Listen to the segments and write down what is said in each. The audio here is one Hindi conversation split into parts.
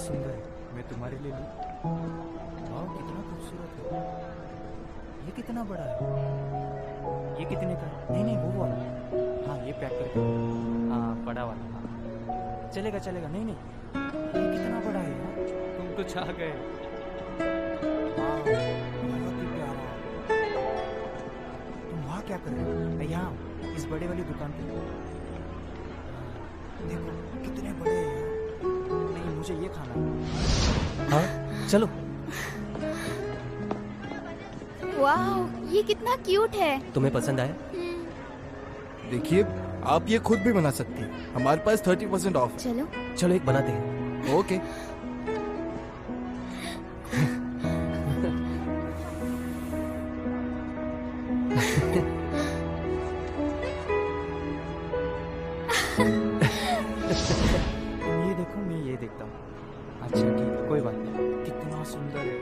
सुंदर है, मैं तुम्हारे लिए लूं? वाह कितना खूबसूरत है। ये कितना बड़ा है? ये कितने का है? नहीं नहीं वो वाला। हाँ ये पैक करके दो। हाँ बड़ा वाला। हाँ चलेगा चलेगा। नहीं नहीं ये कितना बड़ा है यार, तुम तो छा गए। वाह बहुत ही प्यारा। तुम वहाँ क्या कर रहे हो? यहाँ इस बड़े वाली दुकान पे। देखो कितने बड़े हैं यार। नहीं मुझे ये खाना है। हाँ चलो। वाह ये कितना क्यूट है। तुम्हें पसंद आया? देखिए आप ये खुद भी बना सकती हैं, हमारे पास 30% ऑफ है। चलो चलो एक बनाते हैं। ओके। ये देखो मैं ये देखता हूँ। अच्छा ठीक है कोई बात नहीं। कितना सुंदर है।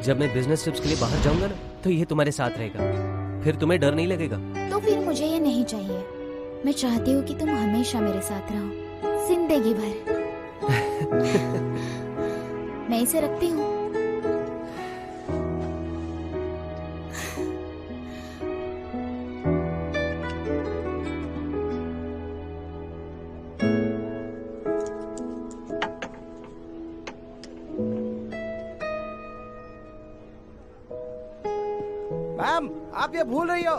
जब मैं बिजनेस ट्रिप्स के लिए बाहर जाऊंगा ना तो ये तुम्हारे साथ रहेगा, फिर तुम्हें डर नहीं लगेगा। तो फिर मुझे ये नहीं चाहिए। मैं चाहती हूँ कि तुम हमेशा मेरे साथ रहो, जिंदगी भर। मैं इसे रखती हूँ। मैम आप ये भूल रही हो।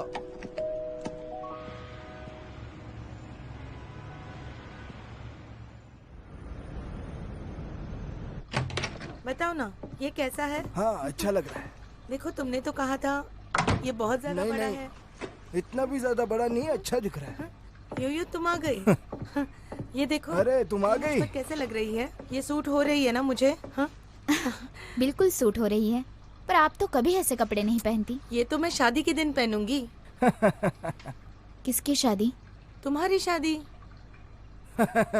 बताओ ना ये कैसा है? हाँ अच्छा लग रहा है। देखो तुमने तो कहा था ये बहुत ज्यादा नहीं, बड़ा नहीं। है। इतना भी ज्यादा बड़ा नहीं है, अच्छा दिख रहा है। यो तुम आ गई। ये देखो। अरे तुम आ मुझ गई। पर कैसे लग रही है? ये सूट हो रही है ना मुझे? हाँ बिल्कुल सूट हो रही है, पर आप तो कभी ऐसे कपड़े नहीं पहनती। ये तो मैं शादी के दिन पहनूंगी। किसकी शादी? तुम्हारी शादी।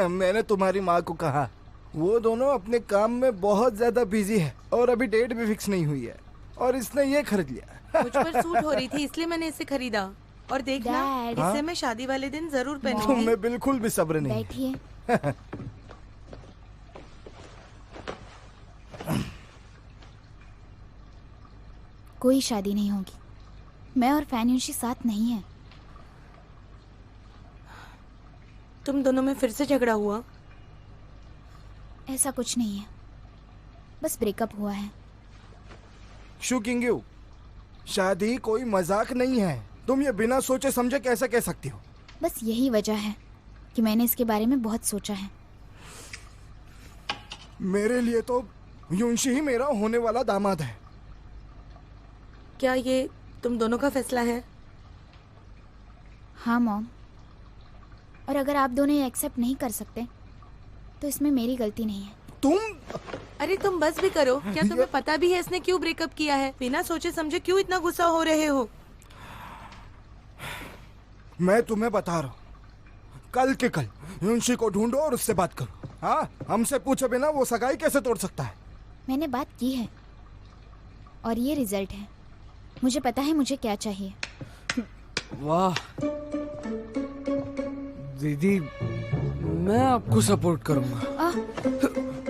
मैंने तुम्हारी माँ को कहा, वो दोनों अपने काम में बहुत ज्यादा बिजी है और अभी डेट भी फिक्स नहीं हुई है, और इसने ये खरीद लिया। मुझ पर सूट हो रही थी इसलिए मैंने इसे खरीदा। और देखना Dad। इसे मैं शादी वाले दिन जरूर पहनूंगी। तुम्हें बिल्कुल भी सब्र नहीं है। बैठिए। कोई शादी नहीं होगी। मैं और फैन्यूशी साथ नहीं है। तुम दोनों में फिर से झगड़ा हुआ? ऐसा कुछ नहीं है, बस ब्रेकअप हुआ है। शू किंग्यू, शादी कोई मजाक नहीं है। तुम ये बिना सोचे समझे कैसे कह सकती हो? बस यही वजह है कि मैंने इसके बारे में बहुत सोचा है। मेरे लिए तो युंशी ही मेरा होने वाला दामाद है। क्या ये तुम दोनों का फैसला है? हाँ मॉम, और अगर आप दोनों ये एक्सेप्ट नहीं कर सकते तो इसमें मेरी गलती नहीं है। तुम अरे तुम बस भी करो। क्या तुम्हें पता भी है इसने क्यों ब्रेकअप किया है? बिना सोचे समझे क्यों इतना गुस्सा हो रहे हो? मैं तुम्हें बता रहा हूँ, कल के कल युंशी को ढूंढो और उससे बात करो। हाँ, हमसे पूछे बिना वो सगाई कैसे तोड़ सकता है? मैंने बात की है और ये रिजल्ट है। मुझे पता है मुझे क्या चाहिए। वाह दीदी, मैं आपको सपोर्ट करूंगा।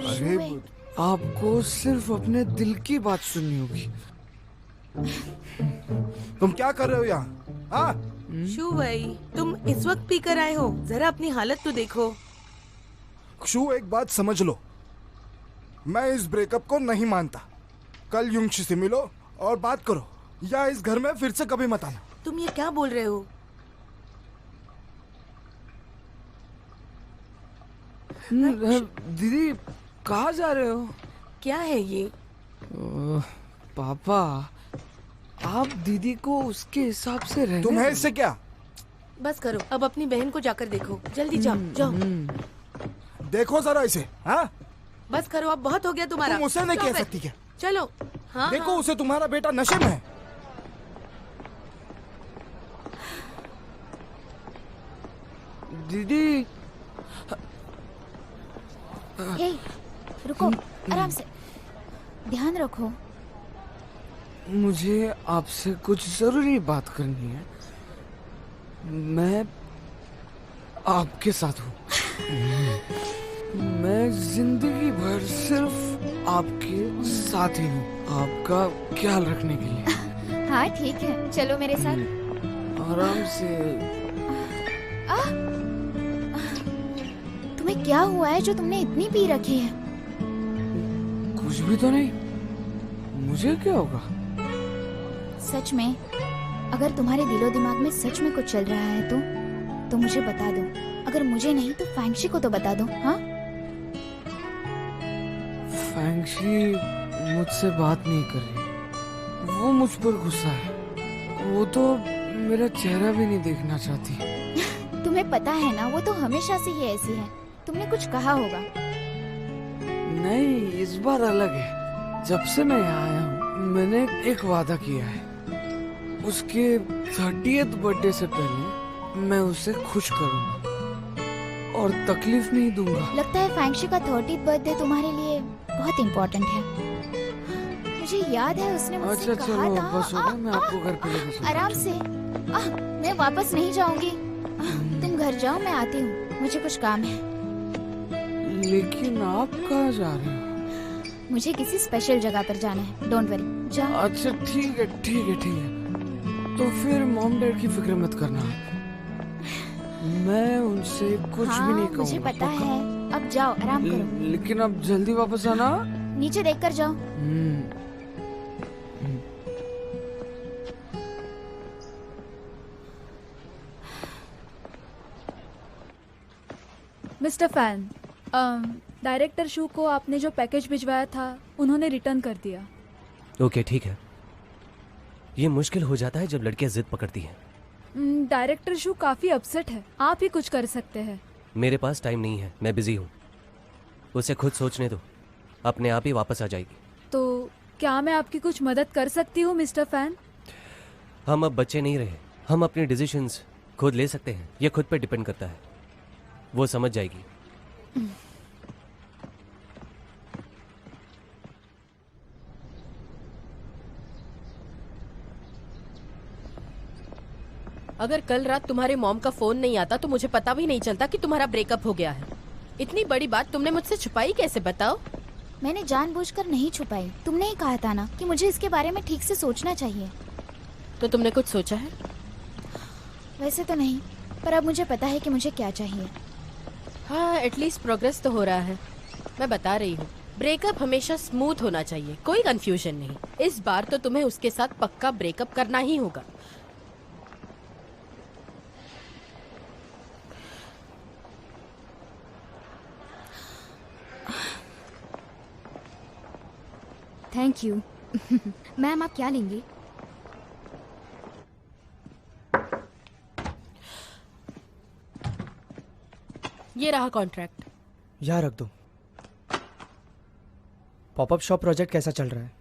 अरे आपको सिर्फ अपने दिल की बात सुननी होगी। तुम क्या कर रहे हो यहाँ? हाँ, शू भाई, तुम इस वक्त पी कर आए हो? जरा अपनी हालत तो देखो। शू एक बात समझ लो, मैं इस ब्रेकअप को नहीं मानता। कल युंशी से मिलो और बात करो, या इस घर में फिर से कभी मत आना। तुम ये क्या बोल रहे हो? दीदी कहाँ जा रहे हो? क्या है ये? पापा, आप दीदी को उसके हिसाब से रहने तुम्हें दो। इससे क्या? बस करो, अब अपनी बहन को जाकर देखो। जल्दी जाओ जाओ। देखो जरा इसे। हाँ, बस करो, अब बहुत हो गया तुम्हारा। तुम उसे नहीं Stop कह it। सकती क्या? चलो। हाँ देखो हाँ। उसे, तुम्हारा बेटा नशे में है। दीदी हे, रुको, आराम से, ध्यान रखो। मुझे आपसे कुछ जरूरी बात करनी है। मैं आपके साथ हूँ। मैं जिंदगी भर सिर्फ आपके साथ ही हूँ, आपका ख्याल रखने के लिए। हाँ ठीक है, चलो मेरे साथ। आराम से। तुम्हें क्या हुआ है जो तुमने इतनी पी रखी है? कुछ भी तो नहीं, मुझे क्या होगा? सच में, अगर तुम्हारे दिलो दिमाग में सच में कुछ चल रहा है तो मुझे बता दो। अगर मुझे नहीं तो फैंगशी को तो बता दो। हाँ, फैंगशी मुझसे बात नहीं कर रही, वो मुझ पर गुस्सा है। वो तो मेरा चेहरा भी नहीं देखना चाहती। तुम्हें पता है ना, वो तो हमेशा से ही ऐसी है। तुमने कुछ कहा होगा। नहीं, इस बार अलग है। जब से मैं यहाँ आया हूँ मैंने एक वादा किया है, उसके 30th बर्थडे से पहले मैं उसे खुश करूँगा और तकलीफ नहीं दूंगा। लगता है फैंगशी का 30th बर्थडे तुम्हारे लिए बहुत इम्पोर्टेंट है। मुझे याद है उसने मुझसे अच्छा कहा चलो, था। बस हो गया, मैं आपको घर पे लेके चलता हूँ। आराम से। मैं वापस नहीं जाऊंगी। तुम घर जाओ, मैं आती हूँ, मुझे कुछ काम है। लेकिन आप कहाँ जा रहे हो? मुझे किसी स्पेशल जगह पर जाना है। डोंट वरी, जाओ। अच्छा ठीक है ठीक है ठीक है। तो फिर मॉम डैड की फिक्र मत करना, मैं उनसे कुछ भी नहीं कहूँगा। मुझे पता पक्का? है। अब जाओ, आराम करो। लेकिन अब जल्दी वापस आना। नीचे देखकर जाओ। मिस्टर फैन, डायरेक्टर शू को आपने जो पैकेज भिजवाया था उन्होंने रिटर्न कर दिया। ओके ठीक है। ये मुश्किल हो जाता है जब लड़कियां जिद पकड़ती हैं। डायरेक्टर शू काफी अपसेट है, आप ही कुछ कर सकते हैं। मेरे पास टाइम नहीं है, मैं बिजी हूँ। उसे खुद सोचने दो, अपने आप ही वापस आ जाएगी। तो क्या मैं आपकी कुछ मदद कर सकती हूँ मिस्टर फैन? हम अब बच्चे नहीं रहे, हम अपने डिसीजंस खुद ले सकते हैं। ये खुद पे डिपेंड करता है, वो समझ जाएगी। अगर कल रात तुम्हारे मॉम का फोन नहीं आता तो मुझे पता भी नहीं चलता कि तुम्हारा ब्रेकअप हो गया है। इतनी बड़ी बात तुमने मुझसे छुपाई कैसे, बताओ? मैंने जानबूझकर नहीं छुपाई। तुमने ही कहा था ना कि मुझे इसके बारे में ठीक से सोचना चाहिए। तो तुमने कुछ सोचा है? वैसे तो नहीं, पर अब मुझे पता है कि मुझे क्या चाहिए। हाँ, एटलीस्ट प्रोग्रेस तो हो रहा है। मैं बता रही हूँ, ब्रेकअप हमेशा स्मूथ होना चाहिए, कोई कंफ्यूजन नहीं। इस बार तो तुम्हें उसके साथ पक्का ब्रेकअप करना ही होगा। Thank you. मैम, आप क्या लेंगी? ये रहा कॉन्ट्रैक्ट। यहाँ रख दो। पॉपअप शॉप प्रोजेक्ट कैसा चल रहा है?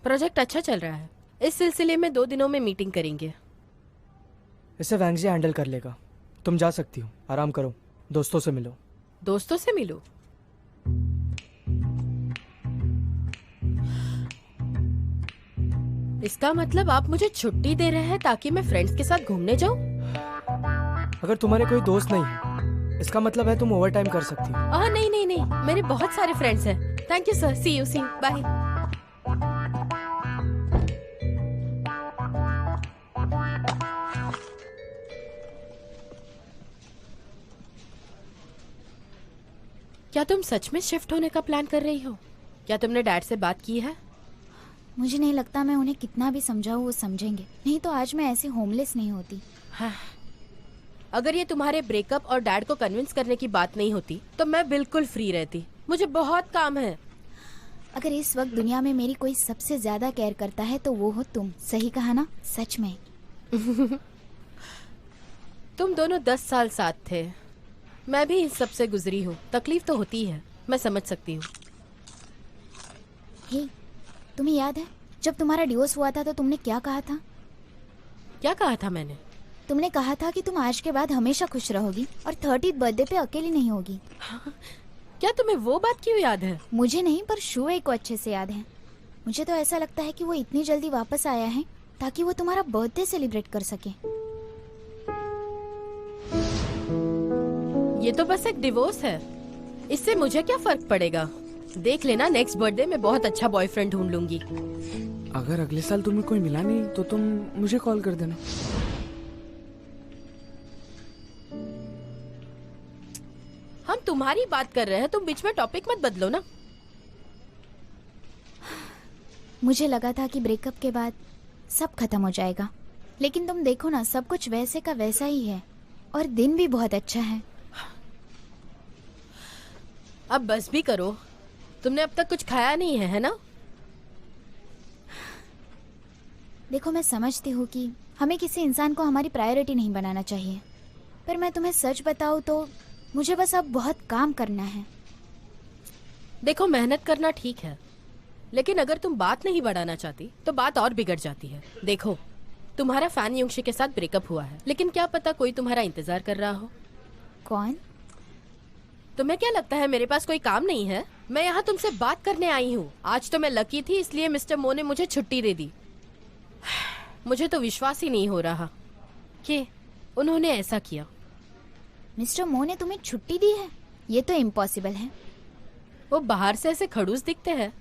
प्रोजेक्ट अच्छा चल रहा है। इस सिलसिले में 2 दिनों में मीटिंग करेंगे। इसे वैंगजी हैंडल कर लेगा। तुम जा सकती हो, आराम करो, दोस्तों से मिलो। दोस्तों से मिलो? इसका मतलब आप मुझे छुट्टी दे रहे हैं ताकि मैं फ्रेंड्स के साथ घूमने जाऊं? अगर तुम्हारे कोई दोस्त नहीं है, इसका मतलब है तुम ओवर टाइम कर सकती हो। नहीं नहीं नहीं, मेरे बहुत सारे फ्रेंड्स हैं। Thank you sir, see you bye. क्या तुम सच में शिफ्ट होने का प्लान कर रही हो? क्या तुमने डैड से बात की है? मुझे नहीं लगता मैं उन्हें कितना भी समझाऊं वो समझेंगे। नहीं तो आज मैं ऐसी होमलेस नहीं होती। हाँ। अगर ये तुम्हारे ब्रेकअप और डैड को कन्विंस करने की बात नहीं होती तो मैं बिल्कुल फ्री रहती। मुझे बहुत काम है। अगर इस वक्त दुनिया में मेरी कोई सबसे ज्यादा केयर करता है तो वो हो तुम। सही कहा ना? सच में। तुम दोनों 10 साल साथ थे। मैं भी इन सब से गुजरी हूँ। तकलीफ तो होती है, मैं समझ सकती हूँ। हे, तुम्हें याद है जब तुम्हारा डिवोर्स हुआ था तो तुमने क्या कहा था? क्या कहा था मैंने? तुमने कहा था कि तुम आज के बाद हमेशा खुश रहोगी और 30th बर्थडे पे अकेली नहीं होगी। क्या तुम्हें वो बात क्यों याद है? मुझे नहीं, पर शुए को अच्छे से याद है। मुझे तो ऐसा लगता है कि वो इतनी जल्दी वापस आया है ताकि वो तुम्हारा बर्थडे सेलिब्रेट कर सके। ये तो बस एक डिवोर्स है, इससे मुझे क्या फर्क पड़ेगा। देख लेना, नेक्स्ट बर्थडे में बहुत अच्छा बॉयफ्रेंड ढूंढ लूंगी। अगर अगले साल तुम्हें कोई मिला नहीं तो तुम मुझे कॉल कर देना। हम तुम्हारी बात कर रहे हैं, तुम बीच में टॉपिक मत बदलो ना। मुझे लगा था कि ब्रेकअप के बाद सब खत्म हो जाएगा, लेकिन तुम देखो ना, सब कुछ वैसे का वैसा ही है और दिन भी बहुत अच्छा है। अब बस भी करो, तुमने अब तक कुछ खाया नहीं है ना? देखो, मैं समझती हूँ कि हमें किसी इंसान को हमारी प्रायोरिटी नहीं बनाना चाहिए, पर मैं तुम्हें सच बताऊँ तो मुझे बस अब बहुत काम करना है। देखो, मेहनत करना ठीक है, लेकिन अगर तुम बात नहीं बढ़ाना चाहती तो बात और बिगड़ जाती है। देखो, तुम्हारा फैन युंगशी के साथ ब्रेकअप हुआ है, लेकिन क्या पता कोई तुम्हारा इंतजार कर रहा हो। कौन? तुम्हें क्या लगता है मेरे पास कोई काम नहीं है? मैं यहाँ तुमसे बात करने आई हूँ। आज तो मैं लकी थी, इसलिए मिस्टर मो ने मुझे छुट्टी दे दी। मुझे तो विश्वास ही नहीं हो रहा कि उन्होंने ऐसा किया। मिस्टर मो ने तुम्हें छुट्टी दी है? ये तो इम्पॉसिबल है। वो बाहर से ऐसे खड़ूस दिखते हैं,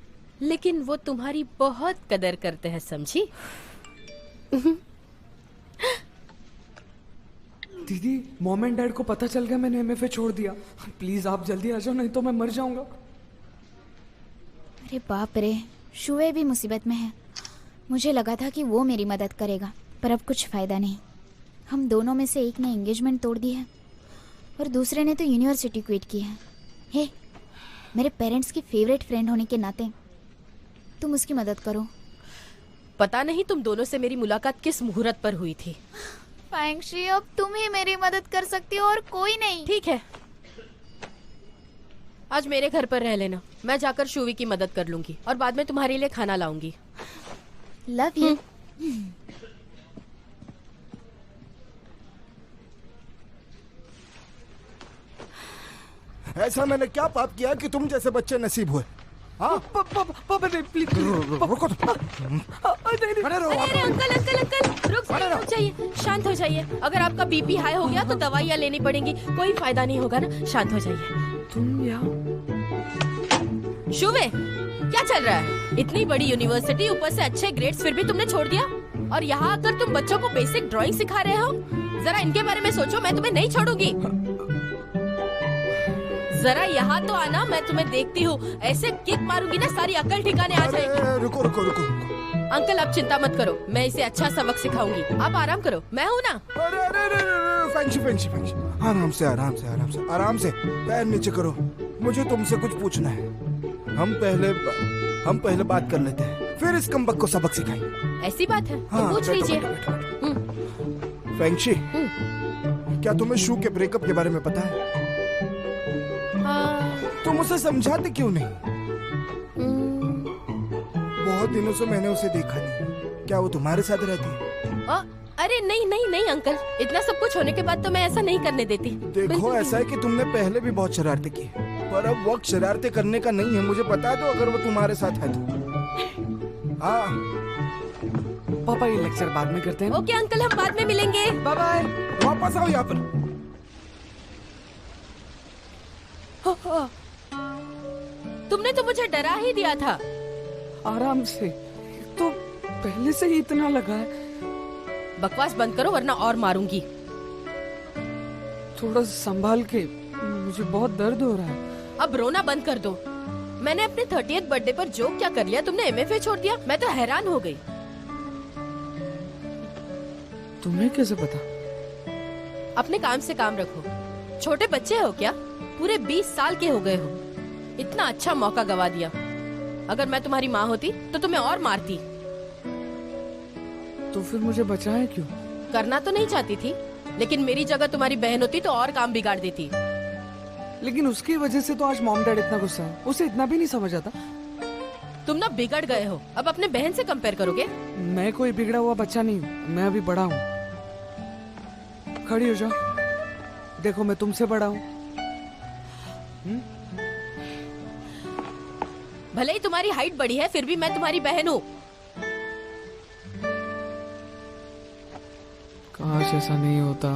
लेकिन वो तुम्हारी बहुत कदर करते हैं, समझी? दीदी, मॉम एंड डैड को पता चल गया मैंने एमएफए छोड़ दिया। प्लीज आप जल्दी आ जाओ, नहीं तो मैं मर जाऊंगा। अरे बाप रे, शुए भी मुसीबत में है। मुझे लगा था कि वो मेरी मदद करेगा, पर अब कुछ फायदा नहीं। हम दोनों में से एक ने एंगेजमेंट तोड़ दी है और दूसरे ने तो यूनिवर्सिटी क्विट की है। हे, मेरे पेरेंट्स की फेवरेट फ्रेंड होने के नाते तुम उसकी मदद करो। पता नहीं तुम दोनों से मेरी मुलाकात किस मुहूर्त पर हुई थी। फैंगशी, अब तुम ही मेरी मदद कर सकती हो और कोई नहीं। ठीक है, आज मेरे घर पर रह लेना। मैं जाकर शुवी की मदद कर लूंगी और बाद में तुम्हारे लिए खाना लाऊंगी। Love you. ऐसा मैंने क्या पाप किया कि तुम जैसे बच्चे नसीब हुए? हाँ? पापा नहीं, प्लीज रुको तो। खड़े रहो आप। अरे अंकल अंकल अंकल, रुक जाइए, शांत हो जाइए। अगर आपका बीपी हाई हो गया तो दवाइयाँ लेनी पड़ेंगी, कोई फायदा नहीं होगा ना। शांत हो जाइए। तुम यहाँ? शुवे, क्या चल रहा है? इतनी बड़ी यूनिवर्सिटी, ऊपर से अच्छे ग्रेड्स, फिर भी तुमने छोड़ दिया और यहाँ आकर तुम बच्चों को बेसिक ड्राइंग सिखा रहे हो। जरा इनके बारे में सोचो, मैं तुम्हें नहीं छोड़ूंगी। जरा यहाँ तो आना, मैं तुम्हें देखती हूँ। ऐसे किक मारूंगी ना, सारी अकल ठिकाने आ जाएगी। रुको रुको रुको। अंकल, आप चिंता मत करो, मैं इसे अच्छा सबक सिखाऊंगी। आप आराम करो, मैं हूँ ना। अरे अरे अरे, फैंशी फैंशी फैंशी, आराम से आराम से आराम से आराम से, पैर नीचे करो। मुझे तुमसे कुछ पूछना है। हम पहले बात कर लेते हैं, फिर इस कमबख्त को सबक सिखाएंगे। ऐसी बात है तो पूछ बैठो, लीजिए। बैठो, बैठो, बैठो। फैंशी, क्या तुम्हें शू के ब्रेकअप के बारे में पता है? तुम उसे समझाते क्यों नहीं? बहुत दिनों से मैंने उसे देखा नहीं। क्या वो तुम्हारे साथ रहती है? अरे नहीं नहीं नहीं अंकल, इतना सब कुछ होने के बाद तो मैं ऐसा नहीं करने देती। देखो, ऐसा है कि तुमने पहले भी बहुत शरारतें की, पर अब वक्त शरारतें करने का नहीं है। मुझे पता है, तो अगर वो तुम्हारे साथ है तो। हाँ पापा, ये लेक्चर बाद में करते हैं। ओके अंकल, हम बाद में मिलेंगे। Bye bye. वापस आओ यहाँ पर। तुमने तो मुझे डरा ही दिया था। आराम से, तो पहले से ही इतना लगा है। बकवास बंद करो वरना और मारूंगी। थोड़ा संभाल के, मुझे बहुत दर्द हो रहा है। अब रोना बंद कर दो। मैंने अपने 30th बर्थडे पर जोक क्या कर लिया, तुमने एमएफए छोड़ दिया। मैं तो हैरान हो गई। तुम्हें कैसे पता? अपने काम से काम रखो। छोटे बच्चे हो क्या? पूरे 20 साल के हो गए हो। इतना अच्छा मौका गवा दिया। अगर मैं तुम्हारी माँ होती तो तुम्हें और मारती। तो फिर मुझे बचाया क्यों? करना तो नहीं चाहती थी, लेकिन मेरी जगह तुम्हारी बहन होती तो और काम बिगाड़ देती। लेकिन उसकी वजह से तो आज मॉम डैड इतना गुस्सा है। उसे इतना भी नहीं समझ आता। तुम ना बिगड़ गए हो। अब अपने बहन से कंपेयर करोगे? मैं कोई बिगड़ा हुआ बच्चा नहीं हूँ, मैं अभी बड़ा हूँ। खड़ी हो जाओ, देखो मैं तुमसे बड़ा हूँ। भले ही तुम्हारी हाइट बड़ी है, फिर भी मैं तुम्हारी बहन हूँ। काश ऐसा नहीं होता।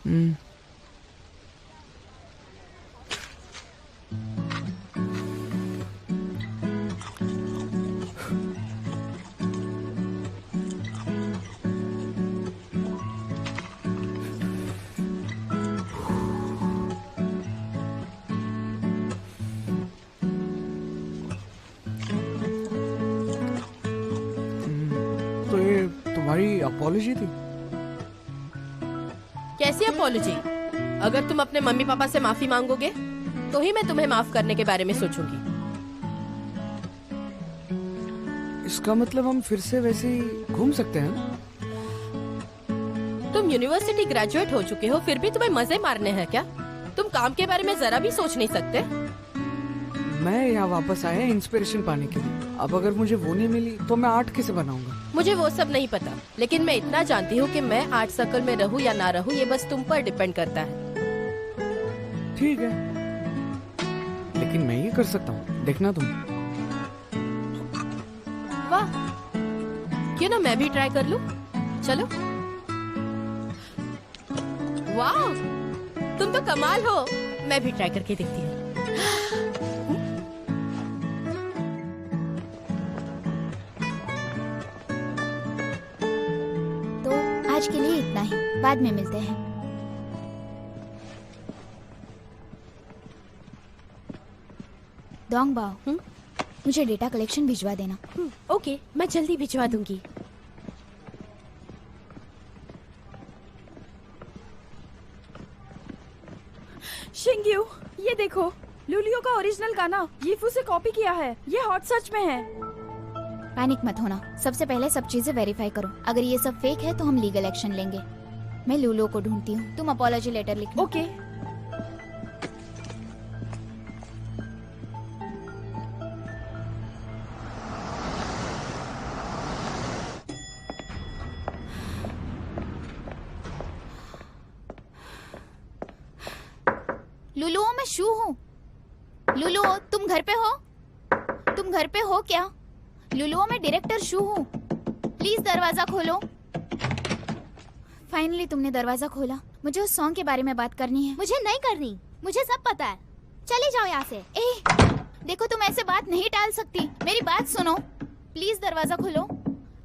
तो ये तुम्हारी अपॉलॉजी थी? कैसी अपॉलॉजी? अगर तुम अपने मम्मी पापा से माफी मांगोगे तो ही मैं तुम्हें माफ करने के बारे में सोचूंगी। इसका मतलब हम फिर से वैसे ही घूम सकते हैं ना? तुम यूनिवर्सिटी ग्रेजुएट हो चुके हो, फिर भी तुम्हें मजे मारने हैं क्या? तुम काम के बारे में जरा भी सोच नहीं सकते? मैं यहाँ वापस आया इंस्पिरेशन पाने के लिए। अब अगर मुझे वो नहीं मिली तो मैं आर्ट कैसे बनाऊंगा? मुझे वो सब नहीं पता, लेकिन मैं इतना जानती हूँ कि मैं आर्ट सर्कल में रहूँ या ना रहूँ, ये बस तुम पर डिपेंड करता है। ठीक है, लेकिन मैं ये कर सकता हूँ, देखना तुम। वाह, क्यों ना मैं भी ट्राई कर लूँ? चलो। वाह, तुम तो कमाल हो। मैं भी ट्राई करके देखती हूँ। तो आज के लिए इतना ही, बाद में मिलते हैं। डोंग बाओ, मुझे डेटा कलेक्शन भिजवा देना। ओके, मैं जल्दी भिजवा दूंगी। शिंग्यू, ये देखो, लुलियो का ओरिजिनल गाना यीफू से कॉपी किया है। ये हॉट सर्च में है। पैनिक मत होना, सबसे पहले सब चीजें वेरीफाई करो। अगर ये सब फेक है तो हम लीगल एक्शन लेंगे। मैं लुलियो को ढूंढती हूँ, तुम अपॉलॉजी लेटर लिखना। ओके। लुलुओ, मैं शू हूँ। लुलुओ, तुम घर पे हो? तुम घर पे हो क्या? लुलुओ, मैं डायरेक्टर शू हूँ, प्लीज दरवाजा खोलो। फाइनली तुमने दरवाजा खोला। मुझे उस सॉन्ग के बारे में बात करनी है। मुझे नहीं करनी, मुझे सब पता है। चले जाओ यहाँ से। देखो, तुम ऐसे बात नहीं टाल सकती, मेरी बात सुनो। प्लीज दरवाजा खोलो।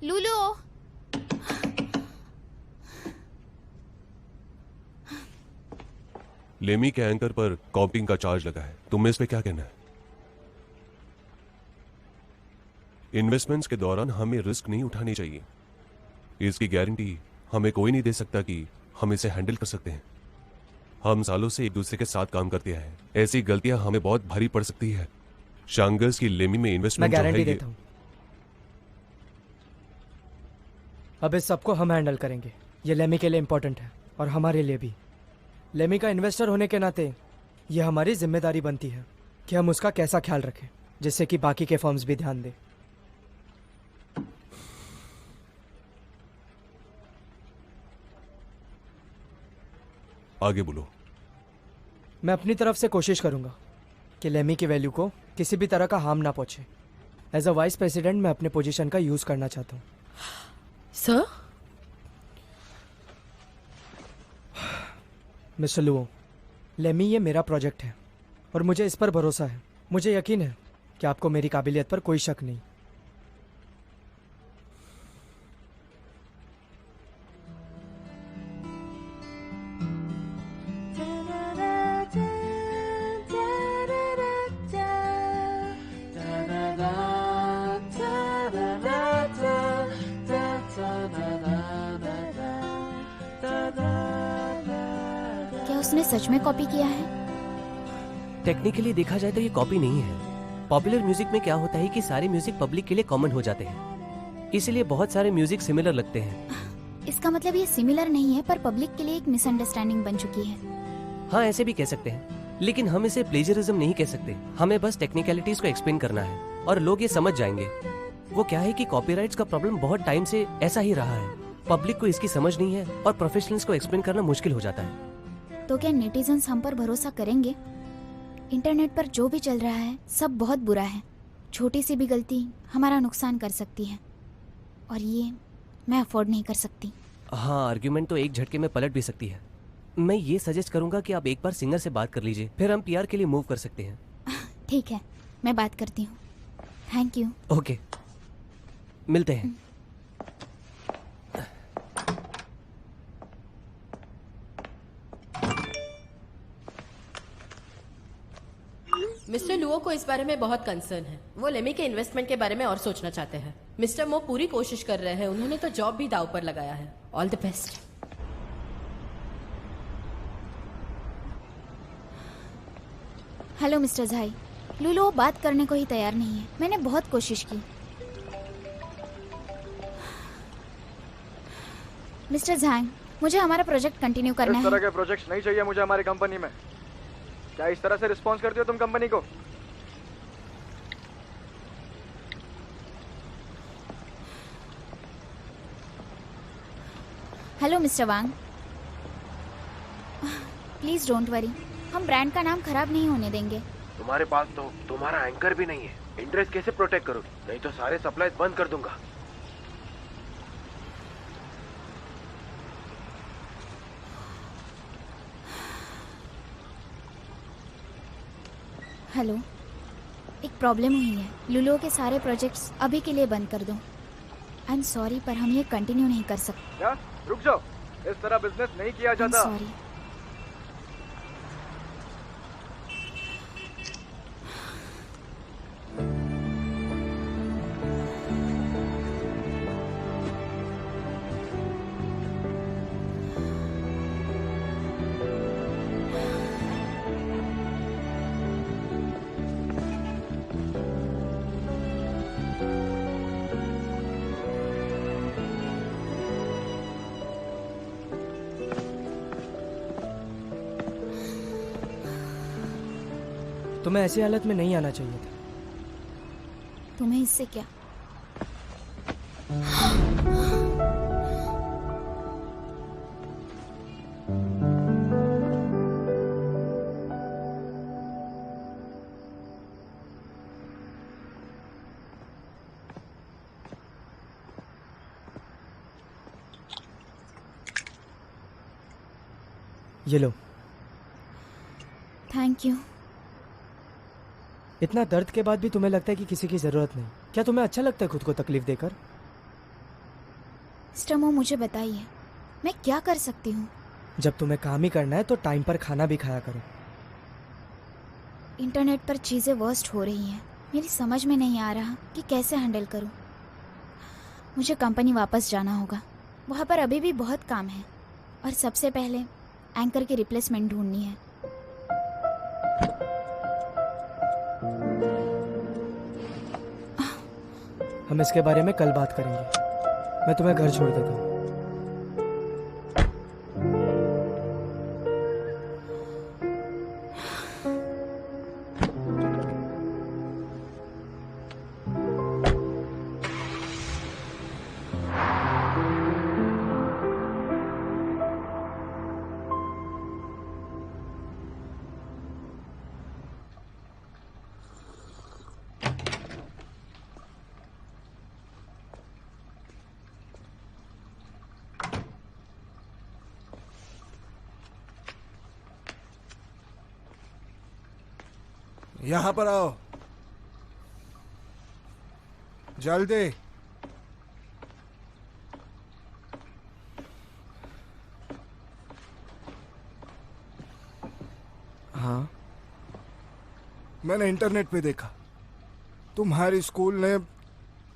लुलुओ, लेमी के एंकर पर कॉपिंग का चार्ज लगा है, तुम्हें इस पे क्या कहना है? इन्वेस्टमेंट्स के दौरान हमें रिस्क नहीं उठानी चाहिए। इसकी गारंटी हमें कोई नहीं दे सकता कि हम इसे हैंडल कर सकते हैं। हम सालों से एक दूसरे के साथ काम करते हैं, ऐसी गलतियां हमें बहुत भारी पड़ सकती है। शांगर्स की लेमी में इन्वेस्टमेंट मैं गारंटी देता हूं, अब इस सबको हम हैंडल करेंगे। ये लेमी के लिए इंपॉर्टेंट है और हमारे लिए भी। लेमी का इन्वेस्टर होने के नाते ये हमारी जिम्मेदारी बनती है कि हम उसका कैसा ख्याल रखें, जिससे कि बाकी के फर्म्स भी ध्यान दें। आगे बोलो। मैं अपनी तरफ से कोशिश करूंगा कि लेमी की वैल्यू को किसी भी तरह का हार्म ना पहुंचे। एज अ वाइस प्रेसिडेंट मैं अपने पोजीशन का यूज करना चाहता हूं। सर? मिस्टर लुओ, लेमी ये मेरा प्रोजेक्ट है और मुझे इस पर भरोसा है। मुझे यकीन है कि आपको मेरी काबिलियत पर कोई शक नहीं। क्या उसने सच में कॉपी किया है? टेक्निकली देखा जाए तो ये कॉपी नहीं है। पॉपुलर म्यूजिक में क्या होता है कि सारे म्यूजिक पब्लिक के लिए कॉमन हो जाते हैं, इसलिए बहुत सारे म्यूजिक सिमिलर लगते हैं। इसका मतलब ये सिमिलर नहीं है, पर पब्लिक के लिए एक मिसअंडरस्टैंडिंग बन चुकी है। हाँ, ऐसे भी कह सकते हैं, लेकिन हम इसे प्लेजरिज्म नहीं कह सकते। हमें बस टेक्निकलिटीज को एक्सप्लेन करना है और लोग ये समझ जाएंगे। वो क्या है कि कॉपीराइट्स का प्रॉब्लम बहुत टाइम से ऐसा ही रहा है। पब्लिक को इसकी समझ नहीं है और प्रोफेशनल्स को एक्सप्लेन करना मुश्किल हो जाता है। तो क्या नेटिजन्स हम पर भरोसा करेंगे? इंटरनेट पर जो भी चल रहा है सब बहुत बुरा है। छोटी सी भी गलती हमारा नुकसान कर सकती है और ये मैं अफोर्ड नहीं कर सकती। हाँ, आर्ग्यूमेंट तो एक झटके में पलट भी सकती है। मैं ये सजेस्ट करूंगा कि आप एक बार सिंगर से बात कर लीजिए, फिर हम पीआर के लिए मूव कर सकते हैं। ठीक है, मैं बात करती हूँ। Thank you. ओके, मिलते हैं। मिस्टर लुओ को इस बारे में बहुत कंसर्न है। वो लेमी के इन्वेस्टमेंट के बारे में और सोचना चाहते हैं। मिस्टर मो पूरी कोशिश कर रहे हैं, उन्होंने तो जॉब भी दाव पर लगाया है। All the best. Hello mister Jhai, Lulu बात करने को ही तैयार नहीं है। मैंने बहुत कोशिश की। मिस्टर झांग, मुझे हमारा प्रोजेक्ट कंटिन्यू करना है। इस तरह के प्रोजेक्ट्स नहीं चाहिए मुझे हमारी कंपनी में। क्या इस तरह से रिस्पॉन्स करती हो तुम कंपनी को? Hello mister Wang, please don't worry, हम ब्रांड का नाम खराब नहीं होने देंगे। तुम्हारे पास तो तुम्हारा एंकर भी नहीं है। इंटरेस्ट कैसे प्रोटेक्ट करोगे? नहीं तो सारे सप्लाईज बंद कर दूंगा। हेलो, एक प्रॉब्लम हुई है। लुलु के सारे प्रोजेक्ट्स अभी के लिए बंद कर दो। आई एम सॉरी, पर हम ये कंटिन्यू नहीं कर सकते। क्या? रुक जाओ, इस तरह बिजनेस नहीं किया जाता। सॉरी। तुम्हें ऐसी हालत में नहीं आना चाहिए था। तुम्हें इससे क्या? ये लो। Thank you. इतना दर्द के बाद भी तुम्हें लगता है कि किसी की जरूरत नहीं। क्या तुम्हें अच्छा लगता है खुद को तकलीफ देकर? स्टमो, मुझे बताइए, मैं क्या कर सकती हूँ? जब तुम्हें काम ही करना है तो टाइम पर खाना भी खाया करो। इंटरनेट पर चीज़ें वर्स्ट हो रही हैं। मेरी समझ में नहीं आ रहा कि कैसे हैंडल करूँ। मुझे कंपनी वापस जाना होगा। वहाँ पर अभी भी बहुत काम है और सबसे पहले एंकर की रिप्लेसमेंट ढूंढनी है। हम इसके बारे में कल बात करेंगे। मैं तुम्हें घर छोड़ देता हूँ। यहाँ पर आओ, जल्दी। हाँ, मैंने इंटरनेट पे देखा तुम्हारी स्कूल ने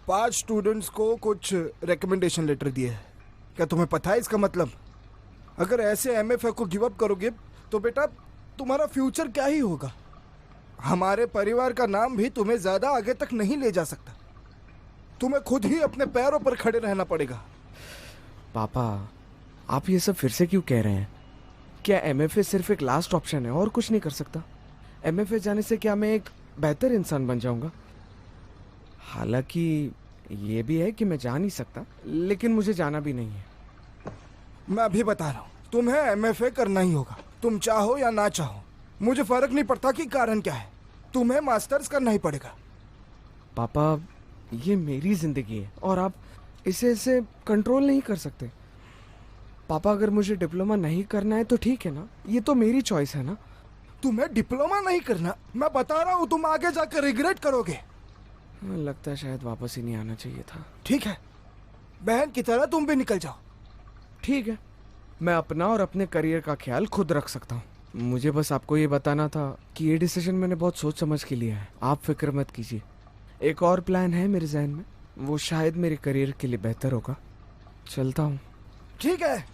5 स्टूडेंट्स को कुछ रिकमेंडेशन लेटर दिए है। क्या तुम्हें पता है इसका मतलब? अगर ऐसे एमएफए को गिव अप करोगे तो बेटा तुम्हारा फ्यूचर क्या ही होगा। हमारे परिवार का नाम भी तुम्हें ज्यादा आगे तक नहीं ले जा सकता। तुम्हें खुद ही अपने पैरों पर खड़े रहना पड़ेगा। पापा, आप ये सब फिर से क्यों कह रहे हैं? क्या एमएफए सिर्फ एक लास्ट ऑप्शन है और कुछ नहीं कर सकता? एमएफए जाने से क्या मैं एक बेहतर इंसान बन जाऊंगा? हालांकि ये भी है कि मैं जा नहीं सकता, लेकिन मुझे जाना भी नहीं है। मैं अभी बता रहा हूँ, तुम्हें एमएफए करना ही होगा, तुम चाहो या ना चाहो। मुझे फर्क नहीं पड़ता कि कारण क्या है, तुम्हें मास्टर्स करना ही पड़ेगा। पापा, ये मेरी जिंदगी है और आप इसे कंट्रोल नहीं कर सकते। पापा अगर मुझे डिप्लोमा नहीं करना है तो ठीक है ना, ये तो मेरी चॉइस है ना। तुम्हें डिप्लोमा नहीं करना, मैं बता रहा हूँ तुम आगे जाकर रिग्रेट करोगे। लगता है शायद वापस ही नहीं आना चाहिए था। ठीक है, बहन की तरह तुम भी निकल जाओ। ठीक है, मैं अपना और अपने करियर का ख्याल खुद रख सकता हूँ। मुझे बस आपको ये बताना था कि ये डिसीजन मैंने बहुत सोच समझ के लिया है। आप फिक्र मत कीजिए। एक और प्लान है मेरे जहन में, वो शायद मेरे करियर के लिए बेहतर होगा। चलता हूँ। ठीक है,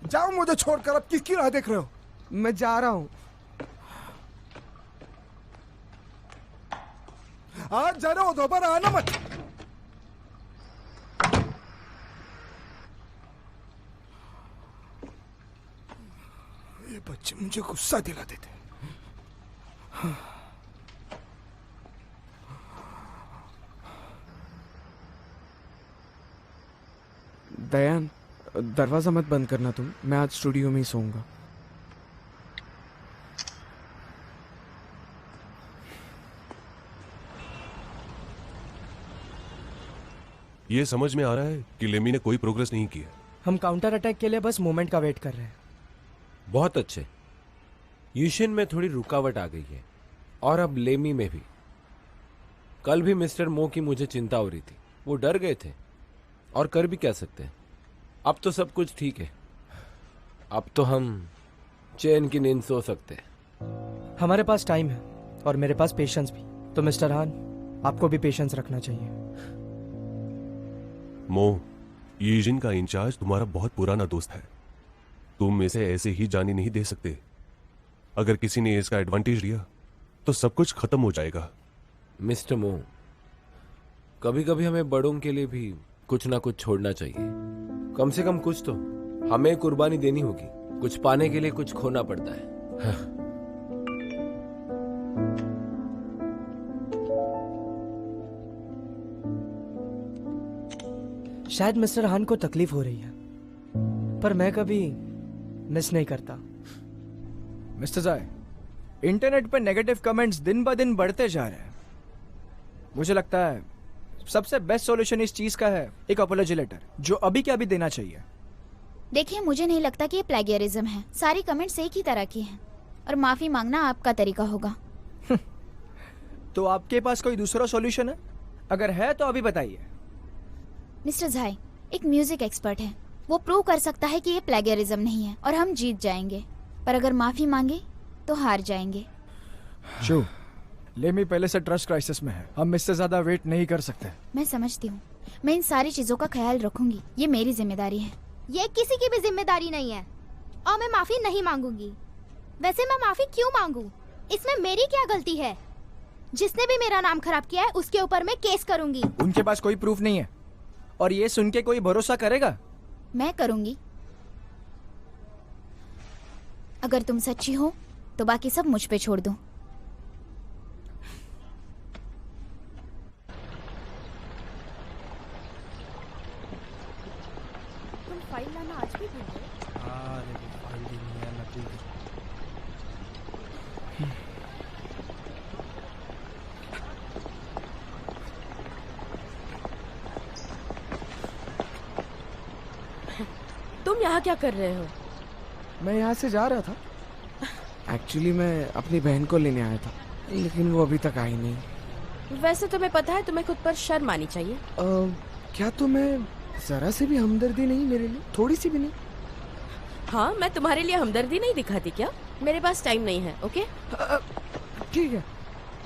जाओ मुझे छोड़कर। अब किसकी राह देख रहे हो? मैं जा रहा हूँ। आज जा रहे हो, दोबारा आना मत। ये बच्चे मुझे गुस्सा दिला देते। दयान, दरवाजा मत बंद करना तुम, मैं आज स्टूडियो में ही सोऊंगा। ये समझ में आ रहा है कि लेमी ने कोई प्रोग्रेस नहीं की है। हम काउंटर अटैक के लिए बस मोमेंट का वेट कर रहे हैं। बहुत अच्छे। यूशिन में थोड़ी रुकावट आ गई है और अब लेमी में भी। कल भी मिस्टर मो की मुझे चिंता हो रही थी, वो डर गए थे और कर भी क्या सकते हैं। अब तो सब कुछ ठीक है, अब तो हम चैन की नींद सो सकते हैं। हमारे पास टाइम है और मेरे पास पेशेंस भी। तो मिस्टर हान, आपको भी पेशेंस रखना चाहिए। मो, यीजिन का इंचार्ज तुम्हारा बहुत पुराना दोस्त है। तुम इसे ऐसे ही जाने नहीं दे सकते। अगर किसी ने इसका एडवांटेज लिया तो सब कुछ खत्म हो जाएगा। मिस्टर मो, कभी कभी हमें बड़ों के लिए भी कुछ ना कुछ छोड़ना चाहिए। कम से कम कुछ तो हमें कुर्बानी देनी होगी। कुछ पाने के लिए कुछ खोना पड़ता है। शायद मिस्टर हान को तकलीफ हो रही है, पर मैं कभी मिस नहीं करता। मिस्टर जाय, इंटरनेट पर नेगेटिव कमेंट्स दिन ब दिन बढ़ते जा रहे हैं। मुझे लगता है सबसे बेस्ट सॉल्यूशन इस चीज का है एक अपॉलॉजी लेटर, जो अभी के अभी देना चाहिए। देखिए, मुझे नहीं लगता कि ये प्लेगियरिज्म है। सारी कमेंट्स एक ही तरह की हैं और माफी मांगना आपका तरीका होगा। तो आपके पास कोई दूसरा सॉल्यूशन है? अगर है तो अभी बताइए। मिस्टर झाई एक म्यूजिक एक्सपर्ट है, वो प्रूव कर सकता है कि ये प्लेगियरिज्म नहीं है और हम जीत जाएंगे। पर अगर माफी मांगे तो हार जाएंगे। शू, लेमी पहले से ट्रस्ट क्राइसिस में है, हम इससे ज्यादा वेट नहीं कर सकते। मैं समझती हूँ, मैं इन सारी चीजों का ख्याल रखूंगी। ये मेरी जिम्मेदारी है। ये किसी की भी जिम्मेदारी नहीं है और मैं माफी नहीं मांगूंगी। वैसे मैं माफी क्यों मांगू? इसमें मेरी क्या गलती है? जिसने भी मेरा नाम खराब किया है उसके ऊपर मैं केस करूंगी। उनके पास कोई प्रूफ नहीं है और ये सुन के कोई भरोसा करेगा? मैं करूंगी। अगर तुम सच्ची हो तो बाकी सब मुझ पे छोड़ दो। तुम फाइल लाना आज भी भूल गए? तुम यहाँ क्या कर रहे हो? मैं यहाँ से जा रहा था। एक्चुअली मैं अपनी बहन को लेने आया था, लेकिन वो अभी तक आई नहीं। वैसे तुम्हें पता है तुम्हें खुद पर शर्म आनी चाहिए। क्या तुम्हें जरा से भी हमदर्दी नहीं मेरे लिए? थोड़ी सी भी नहीं? हाँ, मैं तुम्हारे लिए हमदर्दी नहीं दिखाती क्या? मेरे पास टाइम नहीं है। ओके ठीक है,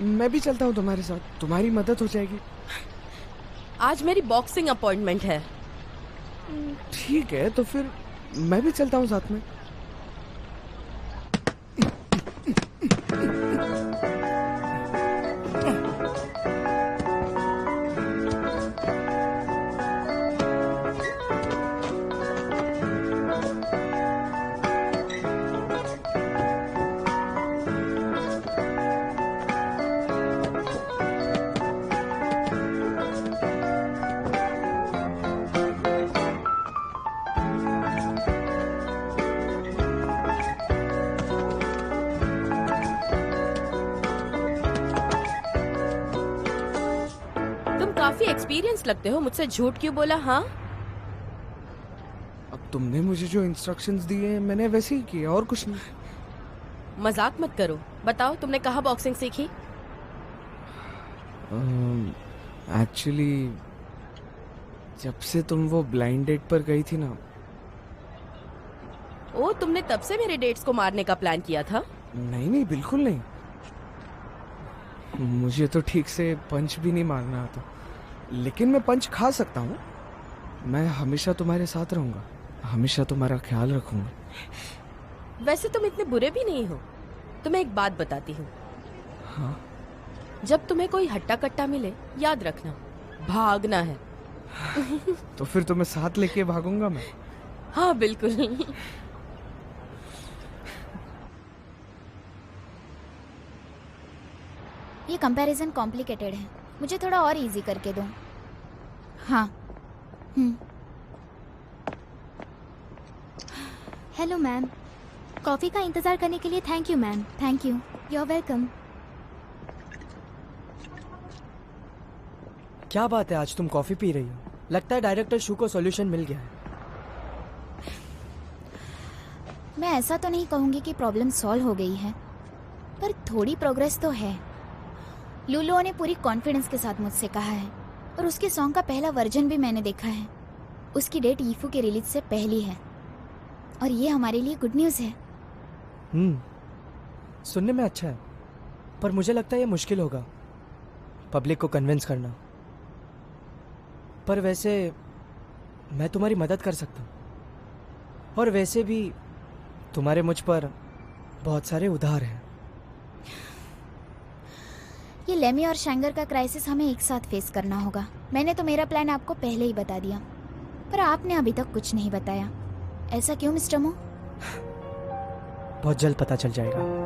मैं भी चलता हूँ तुम्हारे साथ, तुम्हारी मदद हो जाएगी। आज मेरी बॉक्सिंग अपॉइंटमेंट है। ठीक है, तो फिर मैं भी चलता हूँ साथ में। काफी एक्सपीरियंस लगते हो, मुझसे झूठ क्यों बोला? हाँ, अब तुमने मुझे जो इंस्ट्रक्शंस दिए मैंने वैसे ही किए और कुछ नहीं। मजाक मत करो, बताओ तुमने कहाँ बॉक्सिंग सीखी? एक्चुअली जब से तुम वो ब्लाइंड डेट पर गई थी ना। ओ, तुमने तब से मेरे डेट्स को मारने का प्लान किया था? नहीं बिल्कुल नहीं। मुझे तो ठीक से पंच भी नहीं मारना आता, लेकिन मैं पंच खा सकता हूँ। मैं हमेशा तुम्हारे साथ रहूंगा, हमेशा तुम्हारा ख्याल रखूंगा। वैसे तुम इतने बुरे भी नहीं हो। तुम्हें एक बात बताती हूँ। हाँ? जब तुम्हें कोई हट्टा कट्टा मिले, याद रखना, भागना है। तो फिर तुम्हें साथ लेके भागूंगा मैं। हाँ बिल्कुल। ये कंपैरिजन कॉम्प्लिकेटेड है, मुझे थोड़ा और इजी करके दो। हाँ। हेलो मैम, कॉफी का इंतजार करने के लिए thank you ma'am. Thank you. You are welcome. क्या बात है, आज तुम कॉफी पी रही हो? लगता है डायरेक्टर शू को सॉल्यूशन मिल गया है। मैं ऐसा तो नहीं कहूंगी कि प्रॉब्लम सॉल्व हो गई है, पर थोड़ी प्रोग्रेस तो है। लुलुओ ने पूरी कॉन्फिडेंस के साथ मुझसे कहा है, और उसके सॉन्ग का पहला वर्जन भी मैंने देखा है। उसकी डेट ईफू के रिलीज से पहली है, और ये हमारे लिए गुड न्यूज़ है। सुनने में अच्छा है, पर मुझे लगता है ये मुश्किल होगा पब्लिक को कन्विंस करना। पर वैसे मैं तुम्हारी मदद कर सकता हूँ, और वैसे भी तुम्हारे मुझ पर बहुत सारे उधार हैं। ये लेमी और शैंगर का क्राइसिस हमें एक साथ फेस करना होगा। मैंने तो मेरा प्लान आपको पहले ही बता दिया, पर आपने अभी तक कुछ नहीं बताया। ऐसा क्यों मिस्टर मो? बहुत जल्द पता चल जाएगा।